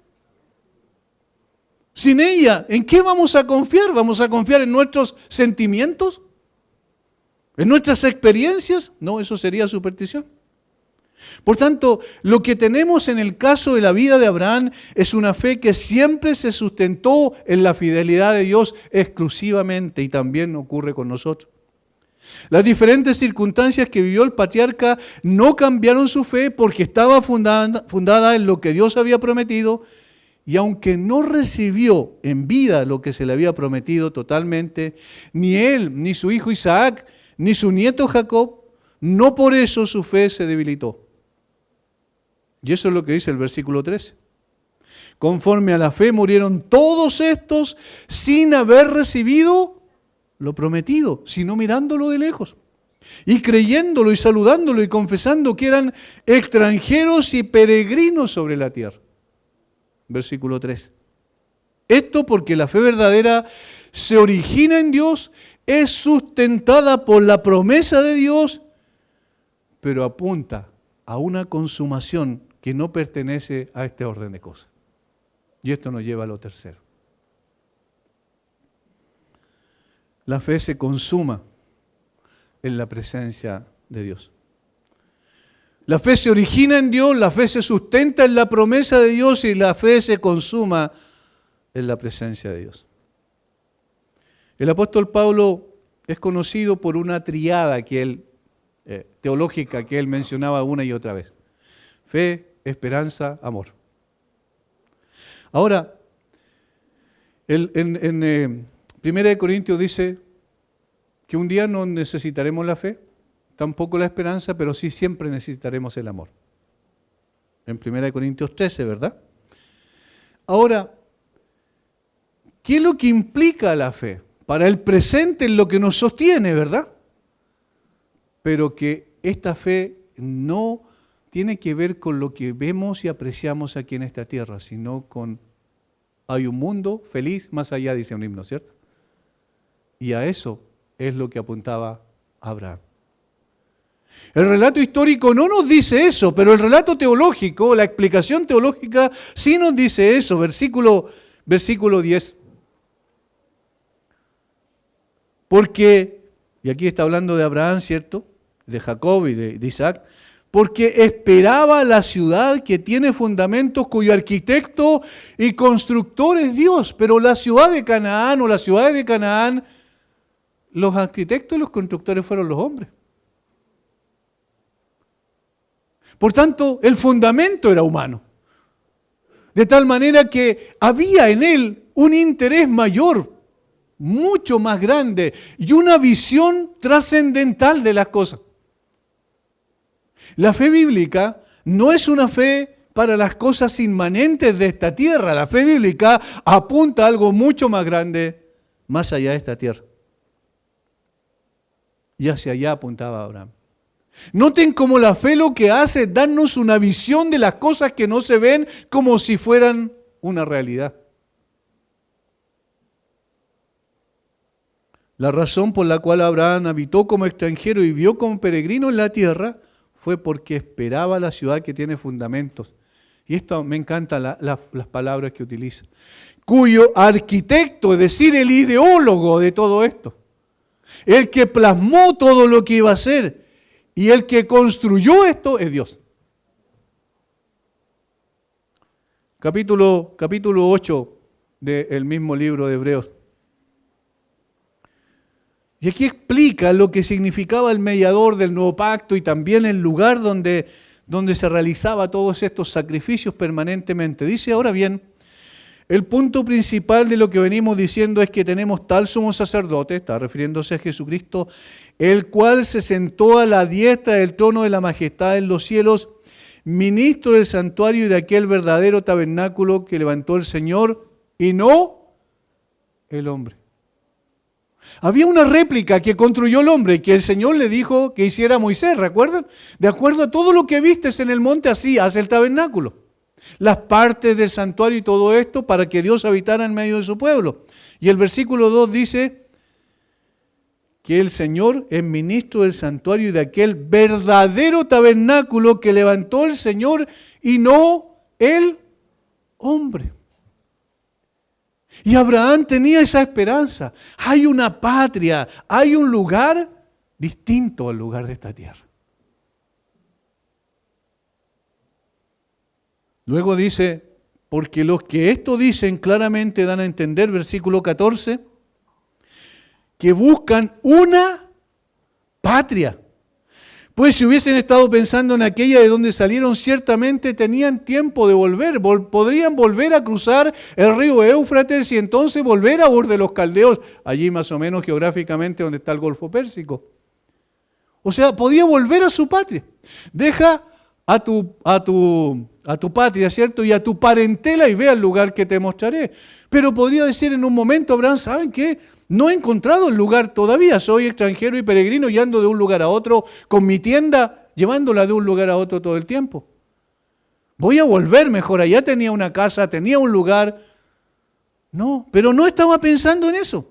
Sin ella, ¿en qué vamos a confiar? ¿Vamos a confiar en nuestros sentimientos? ¿En nuestras experiencias? No, eso sería superstición. Por tanto, lo que tenemos en el caso de la vida de Abraham es una fe que siempre se sustentó en la fidelidad de Dios exclusivamente, y también ocurre con nosotros. Las diferentes circunstancias que vivió el patriarca no cambiaron su fe porque estaba fundada en lo que Dios había prometido, y aunque no recibió en vida lo que se le había prometido totalmente, ni él, ni su hijo Isaac, ni su nieto Jacob, no por eso su fe se debilitó. Y eso es lo que dice el versículo 13. Conforme a la fe murieron todos estos sin haber recibido lo prometido, sino mirándolo de lejos, y creyéndolo y saludándolo y confesando que eran extranjeros y peregrinos sobre la tierra. Versículo 3. Esto porque la fe verdadera se origina en Dios, es sustentada por la promesa de Dios, pero apunta a una consumación que no pertenece a este orden de cosas. Y esto nos lleva a lo tercero. La fe se consuma en la presencia de Dios. La fe se origina en Dios, la fe se sustenta en la promesa de Dios y la fe se consuma en la presencia de Dios. El apóstol Pablo es conocido por una triada teológica que él mencionaba una y otra vez. Fe, esperanza, amor. Ahora, en 1 Corintios dice que un día no necesitaremos la fe, tampoco la esperanza, pero sí siempre necesitaremos el amor. En 1 Corintios 13, ¿verdad? Ahora, ¿qué es lo que implica la fe? Para el presente es lo que nos sostiene, ¿verdad? Pero que esta fe no tiene que ver con lo que vemos y apreciamos aquí en esta tierra, sino con hay un mundo feliz más allá, dice un himno, ¿cierto? Y a eso es lo que apuntaba Abraham. El relato histórico no nos dice eso, pero el relato teológico, la explicación teológica sí nos dice eso. Versículo 10. Porque, y aquí está hablando de Abraham, ¿cierto? De Jacob y de Isaac. Porque esperaba la ciudad que tiene fundamentos, cuyo arquitecto y constructor es Dios. Pero la ciudad de Canaán o las ciudades de Canaán, los arquitectos y los constructores fueron los hombres. Por tanto, el fundamento era humano. De tal manera que había en él un interés mayor, mucho más grande, y una visión trascendental de las cosas. La fe bíblica no es una fe para las cosas inmanentes de esta tierra. La fe bíblica apunta a algo mucho más grande, más allá de esta tierra. Y hacia allá apuntaba Abraham. Noten cómo la fe lo que hace es darnos una visión de las cosas que no se ven como si fueran una realidad. La razón por la cual Abraham habitó como extranjero y vivió como peregrino en la tierra fue porque esperaba la ciudad que tiene fundamentos. Y esto me encantan las palabras que utiliza. Cuyo arquitecto, es decir, el ideólogo de todo esto, el que plasmó todo lo que iba a hacer y el que construyó esto es Dios. Capítulo 8 del mismo libro de Hebreos. Y aquí explica lo que significaba el mediador del nuevo pacto y también el lugar donde se realizaba todos estos sacrificios permanentemente. Dice, ahora bien, el punto principal de lo que venimos diciendo es que tenemos tal sumo sacerdote, está refiriéndose a Jesucristo, el cual se sentó a la diestra del trono de la majestad en los cielos, ministro del santuario y de aquel verdadero tabernáculo que levantó el Señor y no el hombre. Había una réplica que construyó el hombre y que el Señor le dijo que hiciera a Moisés, ¿recuerdan? De acuerdo a todo lo que vistes en el monte, así hace el tabernáculo. Las partes del santuario y todo esto para que Dios habitara en medio de su pueblo. Y el versículo 2 dice que el Señor es ministro del santuario y de aquel verdadero tabernáculo que levantó el Señor y no el hombre. Y Abraham tenía esa esperanza. Hay una patria, hay un lugar distinto al lugar de esta tierra. Luego dice, porque los que esto dicen claramente dan a entender, versículo 14, que buscan una patria. Pues si hubiesen estado pensando en aquella de donde salieron, ciertamente tenían tiempo de volver. Podrían volver a cruzar el río Éufrates y entonces volver a Ur de los Caldeos, allí más o menos geográficamente donde está el Golfo Pérsico. O sea, podía volver a su patria. Deja a tu patria, ¿cierto? Y a tu parentela y ve al lugar que te mostraré. Pero podría decir en un momento, Abraham, ¿saben qué? No he encontrado el lugar todavía, soy extranjero y peregrino y ando de un lugar a otro con mi tienda, llevándola de un lugar a otro todo el tiempo. Voy a volver mejor, allá tenía una casa, tenía un lugar. No, pero no estaba pensando en eso.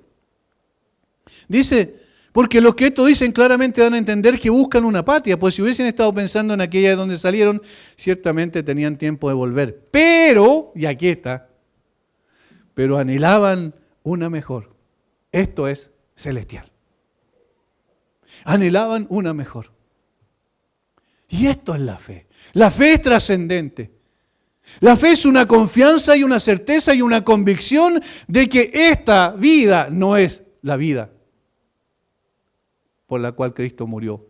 Dice, porque los que esto dicen claramente dan a entender que buscan una patria, pues si hubiesen estado pensando en aquella de donde salieron, ciertamente tenían tiempo de volver. Pero, y aquí está, pero anhelaban una mejor. Esto es celestial. Anhelaban una mejor. Y esto es la fe. La fe es trascendente. La fe es una confianza y una certeza y una convicción de que esta vida no es la vida por la cual Cristo murió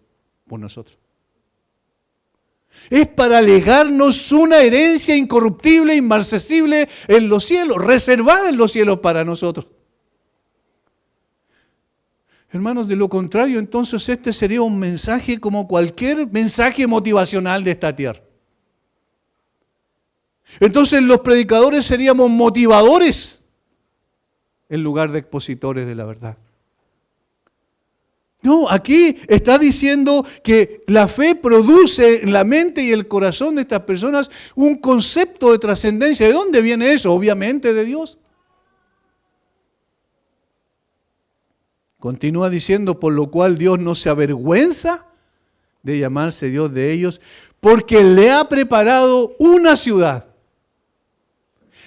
por nosotros. Es para legarnos una herencia incorruptible, inmarcesible en los cielos, reservada en los cielos para nosotros. Hermanos, de lo contrario, entonces este sería un mensaje como cualquier mensaje motivacional de esta tierra. Entonces los predicadores seríamos motivadores en lugar de expositores de la verdad. No, aquí está diciendo que la fe produce en la mente y el corazón de estas personas un concepto de trascendencia. ¿De dónde viene eso? Obviamente de Dios. Continúa diciendo, por lo cual Dios no se avergüenza de llamarse Dios de ellos, porque le ha preparado una ciudad.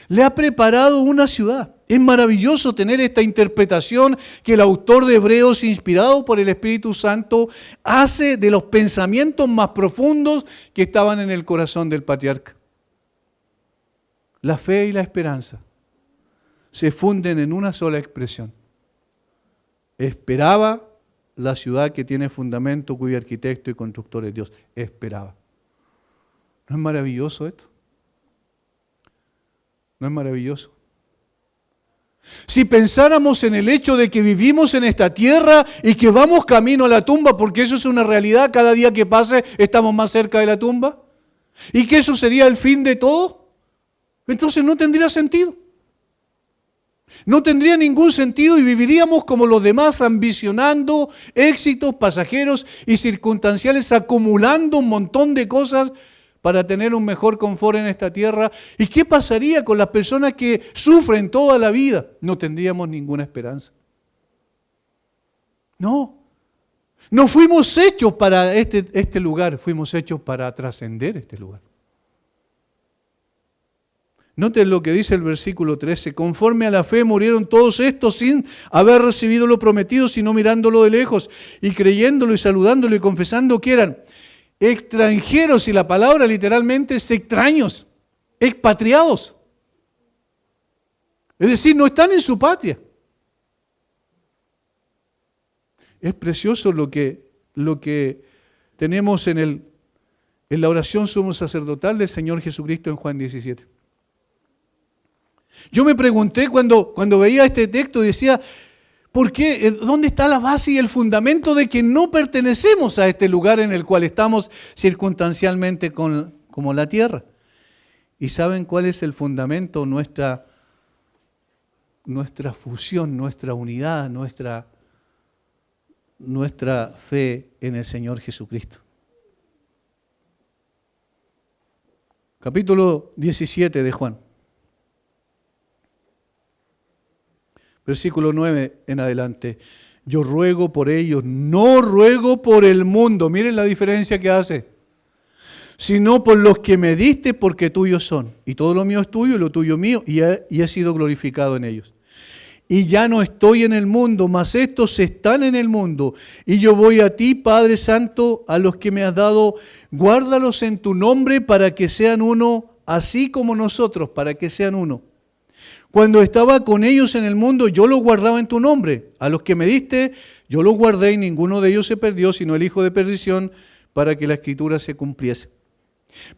Le ha preparado una ciudad. Es maravilloso tener esta interpretación que el autor de Hebreos, inspirado por el Espíritu Santo, hace de los pensamientos más profundos que estaban en el corazón del patriarca. La fe y la esperanza se funden en una sola expresión. Esperaba la ciudad que tiene fundamento, cuyo arquitecto y constructor es Dios. Esperaba. ¿No es maravilloso esto? ¿No es maravilloso? Si pensáramos en el hecho de que vivimos en esta tierra y que vamos camino a la tumba, porque eso es una realidad, cada día que pase estamos más cerca de la tumba, y que eso sería el fin de todo, entonces no tendría sentido. No tendría ningún sentido y viviríamos como los demás ambicionando éxitos pasajeros y circunstanciales, acumulando un montón de cosas para tener un mejor confort en esta tierra. ¿Y qué pasaría con las personas que sufren toda la vida? No tendríamos ninguna esperanza. No fuimos hechos para este lugar, fuimos hechos para trascender este lugar. Noten lo que dice el versículo 13. Conforme a la fe murieron todos estos sin haber recibido lo prometido, sino mirándolo de lejos y creyéndolo y saludándolo y confesando que eran extranjeros, y la palabra literalmente es extraños, expatriados. Es decir, no están en su patria. Es precioso lo que tenemos en la oración sumo sacerdotal del Señor Jesucristo en Juan 17. Yo me pregunté cuando veía este texto y decía, ¿por qué? ¿Dónde está la base y el fundamento de que no pertenecemos a este lugar en el cual estamos circunstancialmente como la tierra? ¿Y saben cuál es el fundamento? Nuestra fusión, nuestra unidad, nuestra fe en el Señor Jesucristo. Capítulo 17 de Juan. Versículo 9 en adelante. Yo ruego por ellos, no ruego por el mundo. Miren la diferencia que hace. Sino por los que me diste, porque tuyos son. Y todo lo mío es tuyo y lo tuyo mío, y he sido glorificado en ellos. Y ya no estoy en el mundo, mas estos están en el mundo. Y yo voy a ti, Padre Santo, a los que me has dado, guárdalos en tu nombre para que sean uno así como nosotros, para que sean uno. Cuando estaba con ellos en el mundo, yo los guardaba en tu nombre. A los que me diste, yo los guardé y ninguno de ellos se perdió, sino el hijo de perdición, para que la escritura se cumpliese.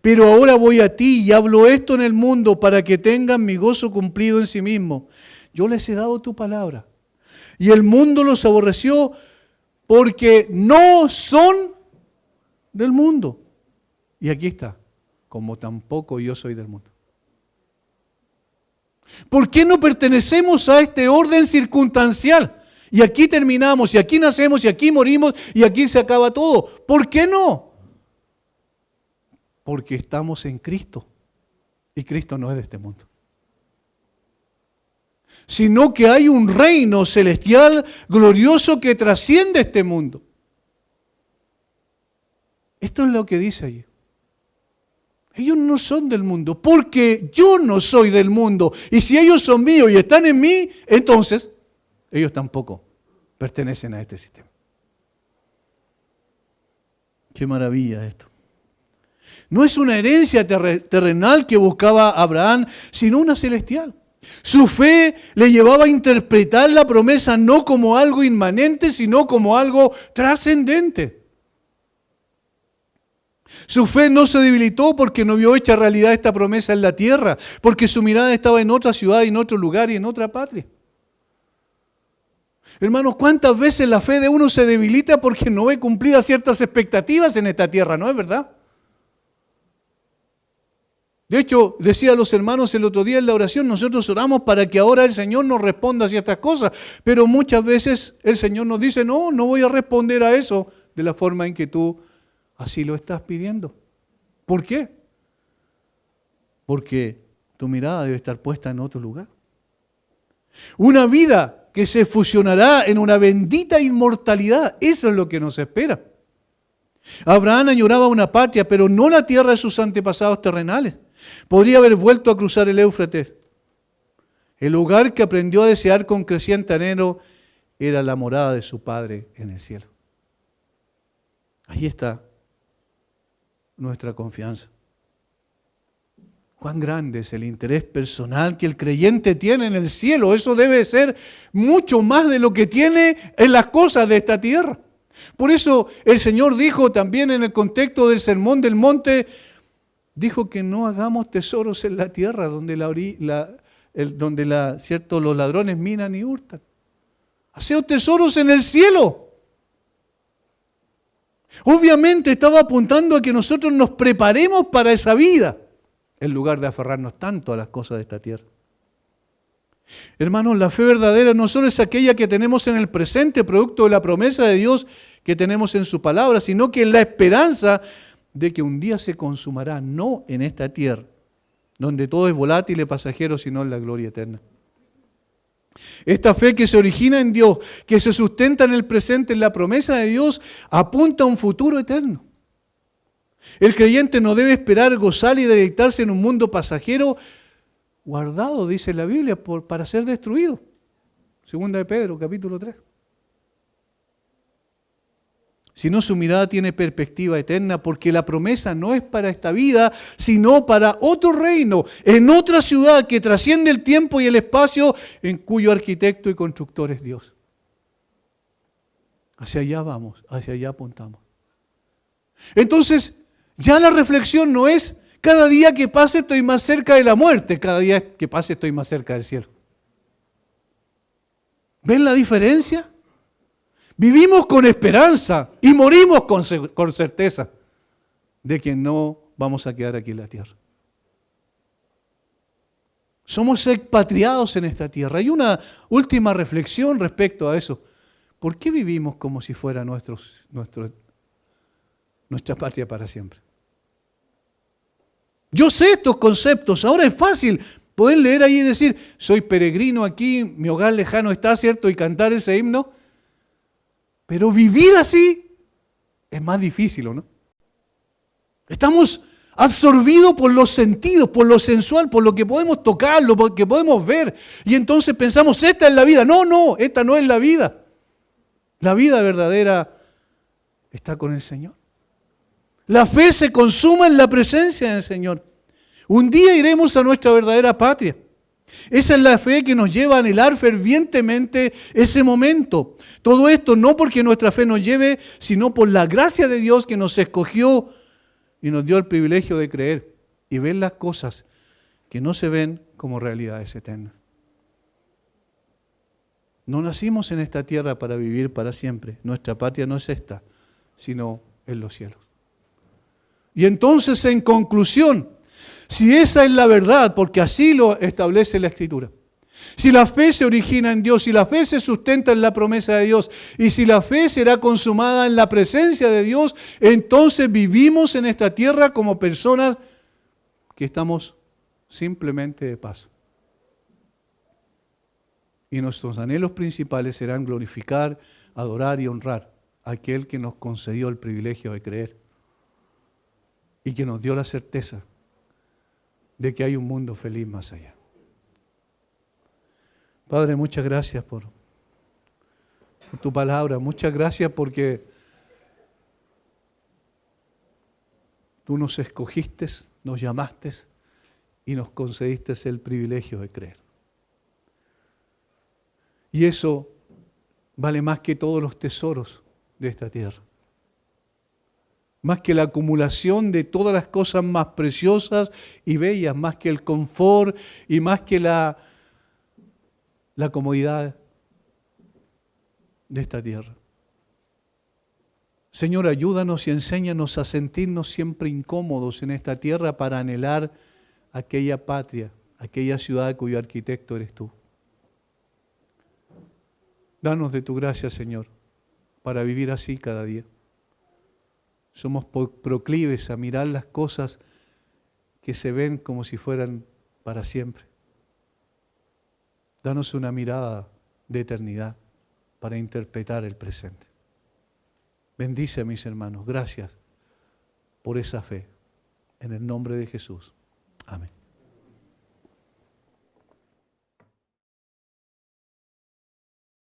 Pero ahora voy a ti y hablo esto en el mundo para que tengan mi gozo cumplido en sí mismo. Yo les he dado tu palabra. Y el mundo los aborreció porque no son del mundo. Y aquí está, como tampoco yo soy del mundo. ¿Por qué no pertenecemos a este orden circunstancial? Y aquí terminamos, y aquí nacemos, y aquí morimos, y aquí se acaba todo. ¿Por qué no? Porque estamos en Cristo. Y Cristo no es de este mundo. Sino que hay un reino celestial glorioso que trasciende este mundo. Esto es lo que dice allí. Ellos no son del mundo, porque yo no soy del mundo. Y si ellos son míos y están en mí, entonces ellos tampoco pertenecen a este sistema. Qué maravilla esto. No es una herencia terrenal que buscaba Abraham, sino una celestial. Su fe le llevaba a interpretar la promesa no como algo inmanente, sino como algo trascendente. Su fe no se debilitó porque no vio hecha realidad esta promesa en la tierra, porque su mirada estaba en otra ciudad, en otro lugar y en otra patria. Hermanos, ¿cuántas veces la fe de uno se debilita porque no ve cumplidas ciertas expectativas en esta tierra? ¿No es verdad? De hecho, decía a los hermanos el otro día en la oración, nosotros oramos para que ahora el Señor nos responda a ciertas cosas, pero muchas veces el Señor nos dice, no voy a responder a eso de la forma en que tú así lo estás pidiendo. ¿Por qué? Porque tu mirada debe estar puesta en otro lugar. Una vida que se fusionará en una bendita inmortalidad. Eso es lo que nos espera. Abraham añoraba una patria, pero no la tierra de sus antepasados terrenales. Podría haber vuelto a cruzar el Éufrates. El lugar que aprendió a desear con creciente anhelo era la morada de su Padre en el cielo. Ahí está nuestra confianza. Cuán grande es el interés personal que el creyente tiene en el cielo. Eso debe ser mucho más de lo que tiene en las cosas de esta tierra. Por eso el Señor dijo también en el contexto del Sermón del Monte, dijo que no hagamos tesoros en la tierra donde los ladrones minan y hurtan. Haced tesoros en el cielo. Obviamente estaba apuntando a que nosotros nos preparemos para esa vida, en lugar de aferrarnos tanto a las cosas de esta tierra. Hermanos, la fe verdadera no solo es aquella que tenemos en el presente, producto de la promesa de Dios que tenemos en su palabra, sino que es la esperanza de que un día se consumará, no en esta tierra, donde todo es volátil y pasajero, sino en la gloria eterna. Esta fe que se origina en Dios, que se sustenta en el presente, en la promesa de Dios, apunta a un futuro eterno. El creyente no debe esperar gozar y deleitarse en un mundo pasajero guardado, dice la Biblia, para ser destruido. Segunda de Pedro, capítulo 3. Sino su mirada tiene perspectiva eterna, porque la promesa no es para esta vida, sino para otro reino, en otra ciudad que trasciende el tiempo y el espacio, en cuyo arquitecto y constructor es Dios. Hacia allá vamos, hacia allá apuntamos. Entonces, ya la reflexión no es cada día que pase estoy más cerca de la muerte, cada día que pase estoy más cerca del cielo. ¿Ven la diferencia? Vivimos con esperanza y morimos con certeza de que no vamos a quedar aquí en la tierra. Somos expatriados en esta tierra. Hay una última reflexión respecto a eso. ¿Por qué vivimos como si fuera nuestra patria para siempre? Yo sé estos conceptos, ahora es fácil poder leer ahí y decir, soy peregrino aquí, mi hogar lejano está, ¿cierto? Y cantar ese himno. Pero vivir así es más difícil, ¿o no? Estamos absorbidos por los sentidos, por lo sensual, por lo que podemos tocar, lo que podemos ver. Y entonces pensamos, esta es la vida. No, esta no es la vida. La vida verdadera está con el Señor. La fe se consuma en la presencia del Señor. Un día iremos a nuestra verdadera patria. Esa es la fe que nos lleva a anhelar fervientemente ese momento. Todo esto no porque nuestra fe nos lleve, sino por la gracia de Dios que nos escogió y nos dio el privilegio de creer y ver las cosas que no se ven como realidades eternas. No nacimos en esta tierra para vivir para siempre. Nuestra patria no es esta, sino en los cielos. Y entonces, en conclusión, si esa es la verdad, porque así lo establece la Escritura, si la fe se origina en Dios, si la fe se sustenta en la promesa de Dios, y si la fe será consumada en la presencia de Dios, entonces vivimos en esta tierra como personas que estamos simplemente de paso. Y nuestros anhelos principales serán glorificar, adorar y honrar a aquel que nos concedió el privilegio de creer y que nos dio la certeza de que hay un mundo feliz más allá. Padre, muchas gracias por tu palabra, muchas gracias porque tú nos escogiste, nos llamaste y nos concediste el privilegio de creer. Y eso vale más que todos los tesoros de esta tierra. Más que la acumulación de todas las cosas más preciosas y bellas, más que el confort y más que la comodidad de esta tierra. Señor, ayúdanos y enséñanos a sentirnos siempre incómodos en esta tierra para anhelar aquella patria, aquella ciudad cuyo arquitecto eres tú. Danos de tu gracia, Señor, para vivir así cada día. Somos proclives a mirar las cosas que se ven como si fueran para siempre. Danos una mirada de eternidad para interpretar el presente. Bendice a mis hermanos. Gracias por esa fe. En el nombre de Jesús. Amén.